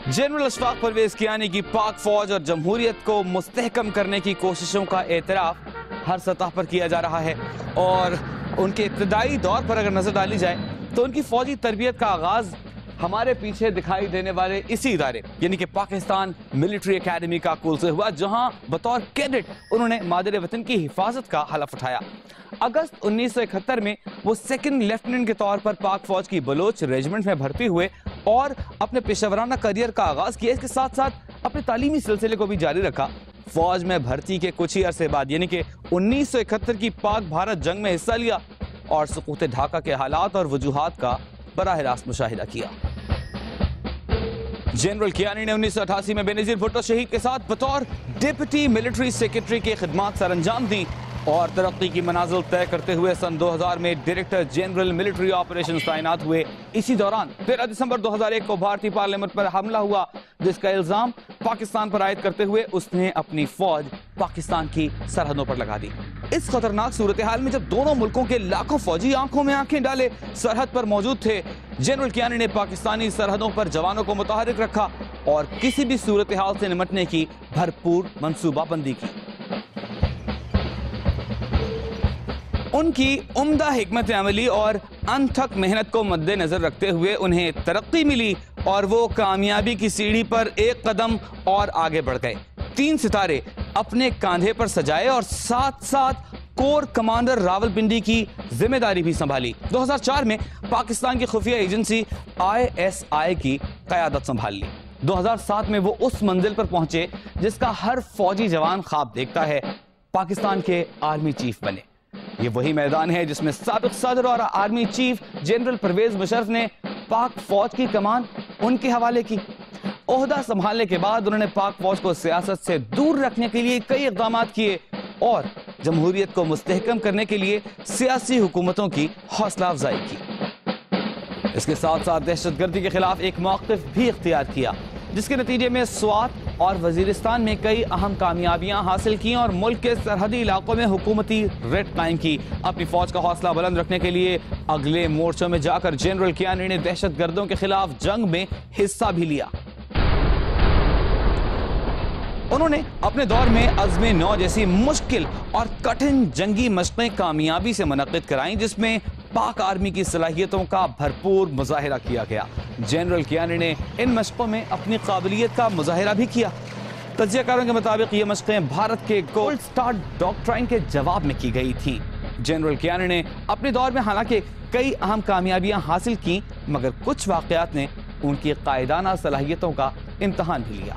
General Ashfaq Parvez Kiani की पाक फौज और जमहूरियत को मुस्तहकम करने की कोशिशों का एतराफ हर सतह पर किया जा रहा है और उनके इब्तदाई दौर पर अगर नजर डाली जाए तो उनकी फौजी तरबियत का आगाज हमारे पीछे दिखाई देने वाले इसी इदारे यानी कि पाकिस्तान मिलिट्री एकेडमी काकुल से हुआ, जहां बतौर कैडेट उन्होंने मादरे वतन की हिफाजत का हलफ उठाया। अगस्त 1971 में वो सेकंड लेफ्टिनेंट के तौर पर पाक फौज की बलोच रेजिमेंट में भर्ती हुए और अपने पेशेवराना करियर का आगाज किया। इसके साथ साथ अपने तालीमी सिलसिले को भी जारी रखा। फौज में भर्ती के कुछ ही अरसे बाद यानी कि 1971 की पाक भारत जंग में हिस्सा लिया और सुकूत ढाका के हालात और वजूहात का बराह रास्त मुशाहिदा किया। जनरल कियानी ने 1988 में बेनजीर भुट्टो शहीद के साथ बतौर डिप्टी मिलिट्री सेक्रेटरी की खिदमात सर अंजाम दी और तरक्की की मनाजिल तय करते हुए सन 2000 में डायरेक्टर जनरल मिलिट्री ऑपरेशन तैनात हुए। इसी दौरान 13 दिसंबर 2001 को भारतीय पार्लियामेंट पर हमला हुआ, जिसका इल्जाम पाकिस्तान पर आयद करते हुए उसने अपनी फौज पाकिस्तान की सरहदों पर लगा दी। इस खतरनाक सूरत हाल में जब दोनों मुल्कों के लाखों फौजी आंखों में आंखें डाले सरहद पर मौजूद थे, जनरल कियानी ने पाकिस्तानी सरहदों पर जवानों को मुतहरिक रखा और किसी भी सूरत हाल से निपटने की भरपूर मंसूबाबंदी की। उनकी उम्दा हिकमत अमली और अनथक मेहनत को मद्देनजर रखते हुए उन्हें तरक्की मिली और वो कामयाबी की सीढ़ी पर एक कदम और आगे बढ़ गए। 3 सितारे अपने कांधे पर सजाए और साथ साथ कोर कमांडर रावलपिंडी की जिम्मेदारी भी संभाली। 2004 में पाकिस्तान की खुफिया एजेंसी ISI की क़यादत संभाल ली। 2007 में वो उस मंजिल पर पहुंचे जिसका हर फौजी जवान ख्वाब देखता है, पाकिस्तान के आर्मी चीफ बने। ये वही मैदान है जिसमें साबिक सदर और army chief general Pervez Musharraf ने पाक फौज की कमान उनके हवाले की। ओहदा संभालने के बाद उन्होंने पाक फौज को सियासत से दूर रखने के लिए कई इक़दाम किए और जमहूरियत को मुस्तहकम करने के लिए सियासी हुकूमतों की हौसला अफजाई की। इसके साथ साथ दहशतगर्दी के खिलाफ एक मौक़िफ़ भी इख्तियार किया, जिसके नतीजे में स्वात और वजीरिस्तान में कई अहम कामयाबियां हासिल की और मुल्क के सरहदी इलाकों में हुकूमती रेड कायम की। अपनी फौज का हौसला बुलंद रखने के लिए अगले मोर्चों में जाकर जनरल कियानी ने दहशतगर्दों के खिलाफ जंग में हिस्सा भी लिया। उन्होंने अपने दौर में अज़्म नौ जैसी मुश्किल और कठिन जंगी मशक़ें कामयाबी से मुनक़्क़िद कराईं, जिसमें पाक आर्मी की सलाहियतों का भरपूर मुज़ाहिरा किया गया। जनरल कियानी ने इन मशक़ों में अपनी काबिलियत का मुज़ाहिरा भी किया। तज्ज़ियाकारों के मुताबिक ये मशक़ें भारत के गोल्ड स्टार डॉक्ट्राइन के जवाब में की गई थी। जनरल कियानी ने अपने दौर में हालांकि कई अहम कामयाबियां हासिल की, मगर कुछ वाक़यात ने उनकी कायदाना सलाहियतों का इम्तहान भी लिया।